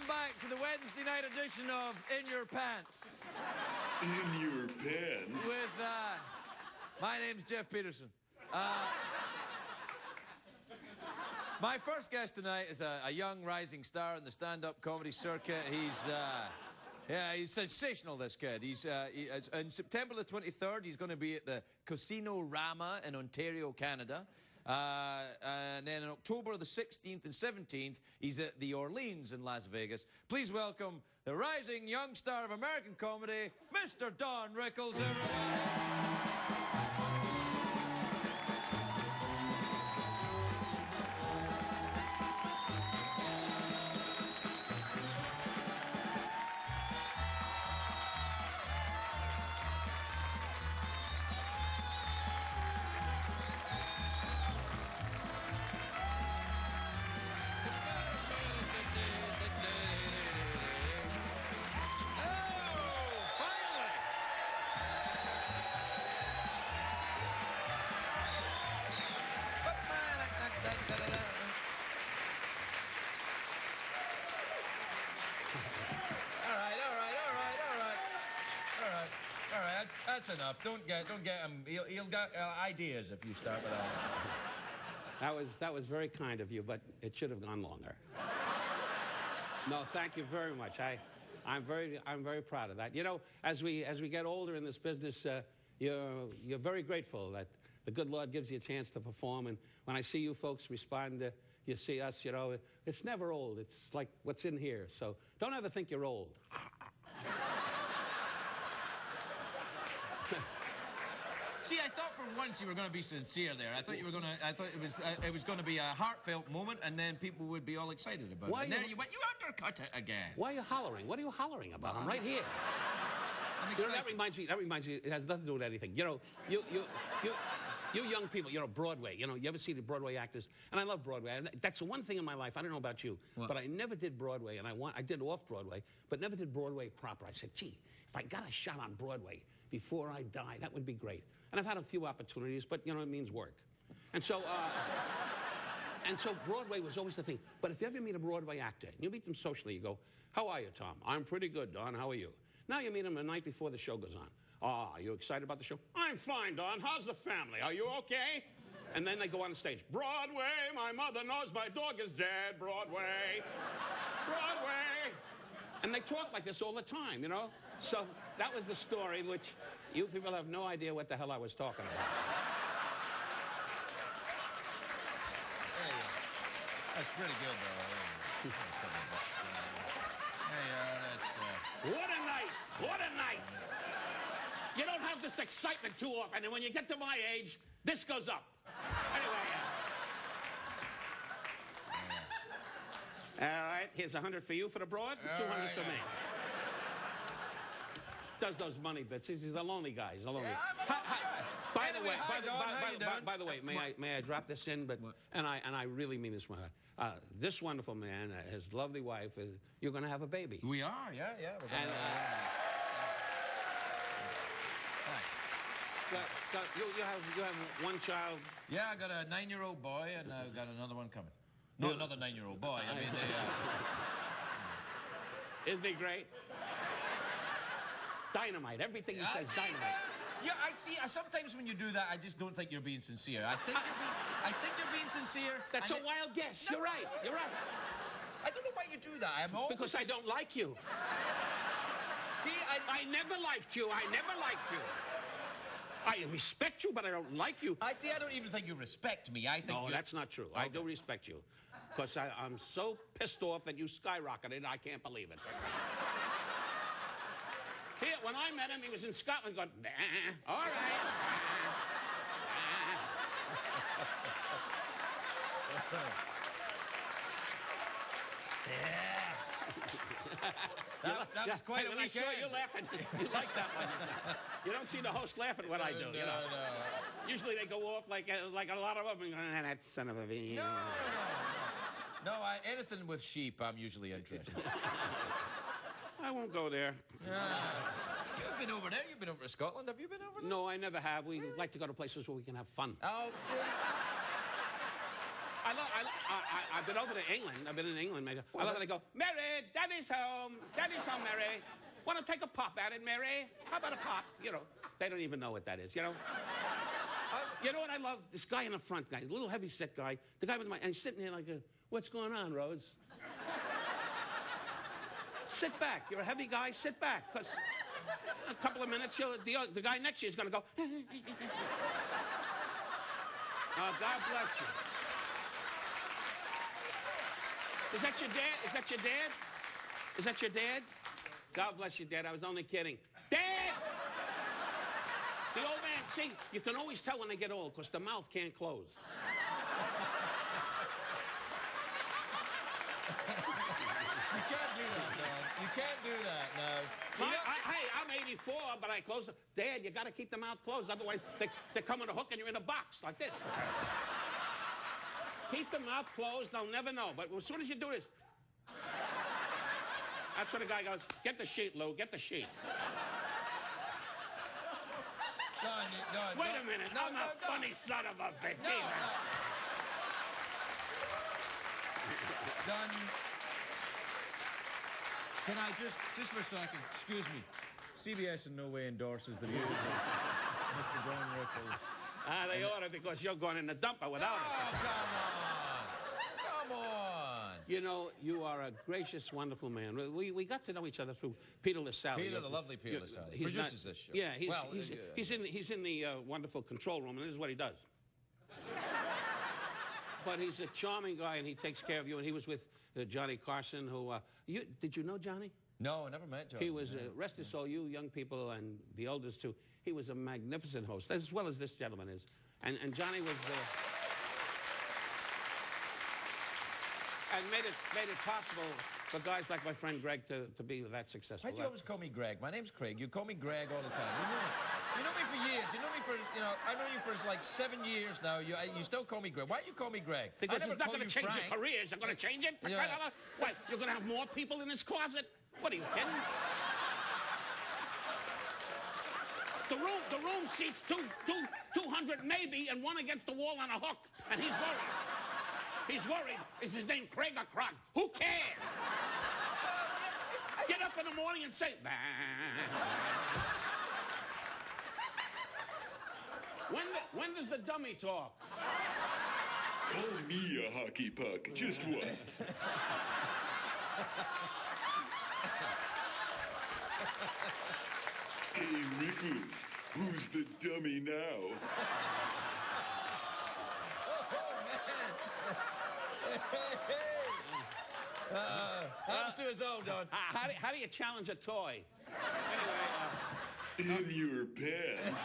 Welcome back to the Wednesday night edition of In Your Pants. In Your Pants? With, my name's Jeff Peterson. My first guest tonight is a young rising star in the stand-up comedy circuit. He's sensational, this kid. In September the 23rd, he's going to be at the Casino Rama in Ontario, Canada. And then in October the 16th and 17th, he's at the Orleans in Las Vegas. Please welcome the rising young star of American comedy, Mr. Don Rickles, everyone. All right, that's enough. Don't get him. He'll get ideas if you start with that. That was very kind of you, but it should have gone longer. No, thank you very much. I'm very proud of that. You know, as we get older in this business, you're very grateful that the good Lord gives you a chance to perform. And when I see you folks respond, you see us, you know, it's never old. It's like what's in here. So don't ever think you're old. See, I thought for once you were going to be sincere there. I thought you were going to. I thought it was going to be a heartfelt moment, and then people would be all excited about it. And there you went. You undercut it again. Why are you hollering? What are you hollering about? I'm right here. I'm excited. You know, that reminds me. It has nothing to do with anything. You know, you young people. You know, Broadway. You know, you ever see the Broadway actors? And I love Broadway. That's the one thing in my life. I don't know about you, but I never did Broadway, and I did off Broadway, but never did Broadway proper. I said, gee, if I got a shot on Broadway before I die, that would be great. And I've had a few opportunities, but, you know, it means work. And so Broadway was always the thing. But if you ever meet a Broadway actor, and you meet them socially, you go, how are you, Tom? I'm pretty good, Don. How are you? Now you meet them the night before the show goes on. Are you excited about the show? I'm fine, Don. How's the family? Are you okay? And then they go on the stage. Broadway, my mother knows my dog is dead. Broadway. Broadway. And they talk like this all the time, you know? So that was the story, which you people have no idea what the hell I was talking about. That's pretty good, though. What a night! What a night! You don't have this excitement too often, and when you get to my age, this goes up. Anyway, all right, here's 100 for you for the broad, 200 for me. Does those money bits. He's a lonely guy. He's a lonely guy. By the way, may I drop this in? But and I really mean this from my heart. This wonderful man, his lovely wife, you're going to have a baby. We are, yeah. We're gonna you have one child. Yeah, I got a 9-year-old boy, and I've got another one coming. No, another 9-year-old boy. I mean, isn't he great? Dynamite. Everything he says, dynamite. Yeah, I see. Sometimes when you do that, I just don't think you're being sincere. I think you're being sincere. That's a wild guess. No, you're right. You're right. I don't know why you do that. Because I don't like you. See, I never liked you. I never liked you. I respect you, but I don't like you. I don't even think you respect me. I think No, that's not true. Okay. I do respect you. Because I'm so pissed off that you skyrocketed, I can't believe it. Here, when I met him, he was in Scotland going, nah, all right. Yeah. That was quite a weekend. I saw you laughing. You like that one. You don't see the host laughing when I do, you know. No. Usually they go off like a lot of them. That son of a bee. No, anything with sheep, I'm usually interested. I won't go there. You've been over there. You've been over to Scotland. Have you been over there? No, I never have. We like to go to places where we can have fun. Oh, see? I've been over to England. I've been in England. I love when they go, Mary, Daddy's home. Daddy's home, Mary. Want to take a pop at it, Mary? How about a pop? You know, they don't even know what that is, you know? You know what I love? This guy in the front, guy, a little heavy-set guy. The guy with and he's sitting there like, what's going on, Rose? Sit back. You're a heavy guy. Sit back. Because a couple of minutes, the guy next to you is going to go, oh, God bless you. Is that your dad? Is that your dad? Is that your dad? God bless you, Dad. I was only kidding. Dad! The old man, see, you can always tell when they get old because the mouth can't close. You can't do that, man. You can't do that, no. Hey, I'm 84, but I close it. Dad, you got to keep the mouth closed. Otherwise, they come on a hook and you're in a box like this. Keep the mouth closed. They'll never know. But as soon as you do this, that's when the guy goes, get the sheet, Lou. Get the sheet. Don, Wait a minute. I'm a funny son of a bitch. Don, can I just for a second, excuse me, CBS in no way endorses the views of Mr. Don Rickles. They ought to because you're going in the dumper without it. Come on. You know, you are a gracious, wonderful man. We got to know each other through Peter LaSalle. Peter, the lovely Peter LaSalle. He produces this show. Yeah, he's in the wonderful control room, and this is what he does. But he's a charming guy, and he takes care of you. And he was with Johnny Carson, who... did you know Johnny? No, I never met Johnny. He was, rest his soul, you young people and the elders too, he was a magnificent host, as well as this gentleman is. And Johnny was... and made it possible for guys like my friend Greg to be that successful. Why'd you always call me Greg? My name's Craig. You call me Greg all the time. You know me for years. You know me for, I know you for like 7 years now. You still call me Greg. Why do you call me Greg? Because it's not going to change your careers. You're going to change it? Yeah. What, you're going to have more people in this closet? What are you kidding? The room seats 200 maybe and one against the wall on a hook. And he's worried. He's worried. Is his name Craig or Krog? Who cares? Get up in the morning and say, bah. When does the dummy talk? Call me a hockey puck, just once. Hey, Rickles, who's the dummy now? Comes to his own, Don. How do you challenge a toy? In your pants.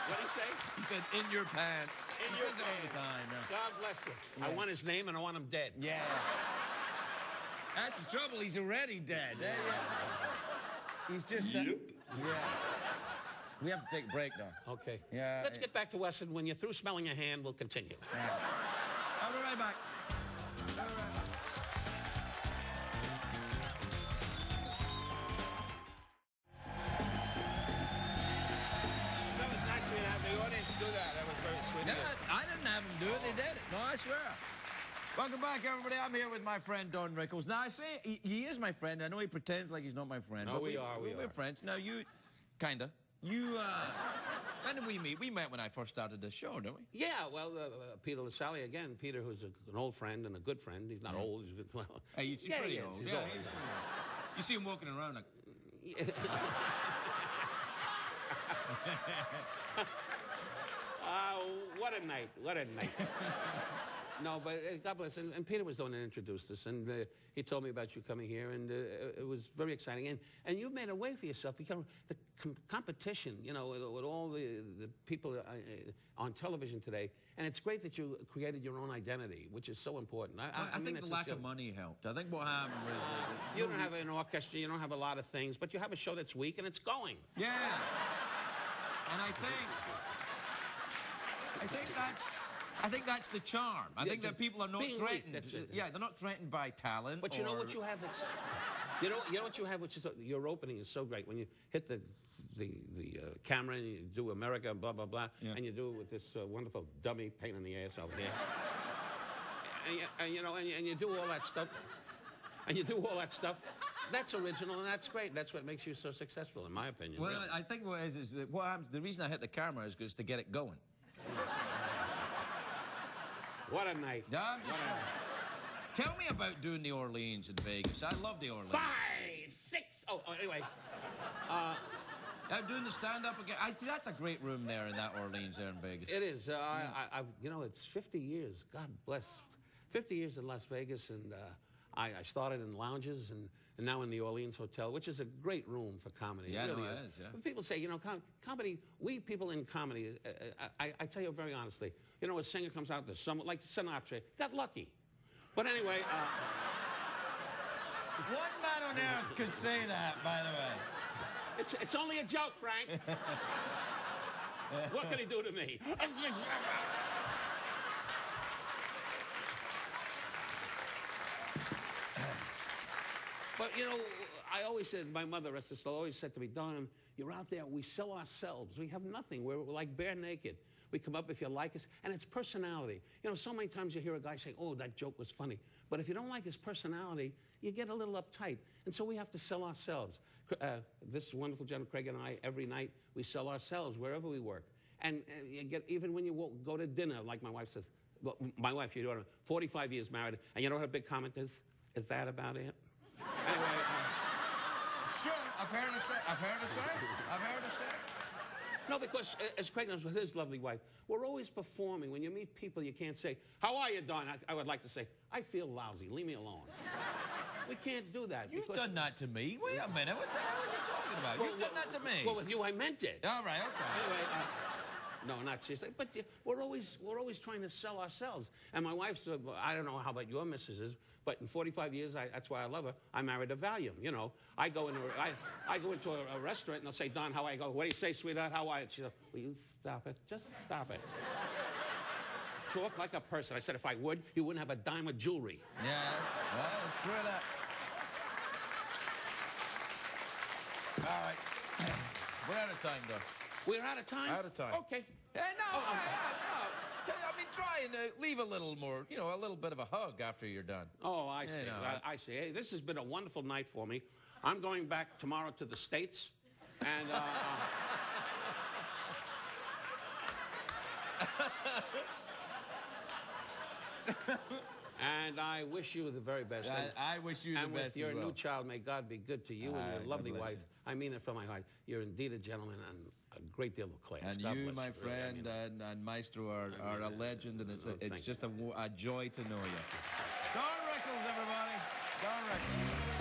What did he say? He said, in your pants. In he your says it all the time. No. God bless you. Yeah. I want his name and I want him dead. Yeah. That's the trouble. He's already dead. Yeah. He's just... Yep. Yeah. We have to take a break now. Okay. Yeah. Let's get back to Wesson. When you're through smelling your hand, we'll continue. Yeah. I'll be right back. I didn't have them do it. They did it. No, I swear. Welcome back, everybody. I'm here with my friend, Don Rickles. Now, I say he is my friend. I know he pretends like he's not my friend. No, but we're friends. Now, you... Kinda. You, when did we meet? We met when I first started this show, didn't we? Yeah, well, Peter LaSalle, again. Peter, who's an old friend and a good friend. He's not old. He's good. Well, hey, he's pretty old. He's old. You see him walking around like... What a night. What a night. No, but God bless. And Peter was the one that introduced us, and he told me about you coming here, and it was very exciting. And you made a way for yourself because the competition, you know, with all the people on television today, and it's great that you created your own identity, which is so important. I think the lack of money helped. I think what happened was... you don't have an orchestra, you don't have a lot of things, but you have a show that's weak, and it's going. Yeah. And I think that's the charm. I think that people are not threatened. Yeah, they're not threatened by talent. But you know what you have? You know what you have, which is your opening is so great when you hit the camera and you do America and blah blah blah, and you do it with this wonderful dummy pain in the ass over there. and you do all that stuff. And you do all that stuff. That's original, and that's great. That's what makes you so successful, in my opinion. Well, really. I think what is that what happens, the reason I hit the camera is to get it going. What a night. Don, tell me about doing the Orleans in Vegas. I love the Orleans. 5, 6. Oh, anyway. Doing the stand-up again. I see that's a great room there in that Orleans there in Vegas. It is. It's 50 years. God bless. 50 years in Las Vegas, and I started in lounges and now in the Orleans Hotel, which is a great room for comedy. Yeah, it really no, it is. is, yeah. When people say, comedy, we people in comedy, I tell you very honestly, a singer comes out, there's someone like Sinatra, got lucky. But anyway... One man on earth could say that, by the way. It's only a joke, Frank. What can he do to me? But, I always said, my mother, rest her soul, always said to me, Don, you're out there, we sell ourselves. We have nothing. We're like bare naked. We come up if you like us, and it's personality. So many times you hear a guy say, oh, that joke was funny. But if you don't like his personality, you get a little uptight. And so we have to sell ourselves. This wonderful gentleman, Craig and I, every night, we sell ourselves wherever we work. And even when you go to dinner, like my wife says, well, my wife, you're 45 years married, and you know what her big comment is? Is that about it? Anyway, sure, I've heard her say. No, because as Craig knows with his lovely wife, we're always performing. When you meet people, you can't say, how are you, Don? I would like to say, I feel lousy. Leave me alone. We can't do that. You've done that to me. Wait a minute. What the hell are you talking about? You've done that to me. Well, with you, I meant it. All right, okay. Anyway, no, not seriously. But we're always trying to sell ourselves. And my wife's, I don't know how about your missus is, but in 45 years, that's why I love her, I married a Valium, I go into a restaurant and they'll say, Don, how are you? I go, what do you say, sweetheart? How are you? She goes, will you stop it? Just stop it. Talk like a person. I said, if I would, you wouldn't have a dime of jewelry. Yeah, well, let's do that. All right. We're out of time, though. We're out of time? Out of time. Okay. Yeah, no. I mean, try and leave a little more, a little bit of a hug after you're done. Oh, I see. I see. Hey, this has been a wonderful night for me. I'm going back tomorrow to the States, and... And I wish you the very best. I wish you the best. And with your new child, may God be good to you and your lovely wife. I mean it from my heart. You're indeed a gentleman and a great deal of class. And God you, bless my you, friend, really, and Maestro are a legend, and it's just a joy to know you. Don Rickles, everybody. Don Rickles.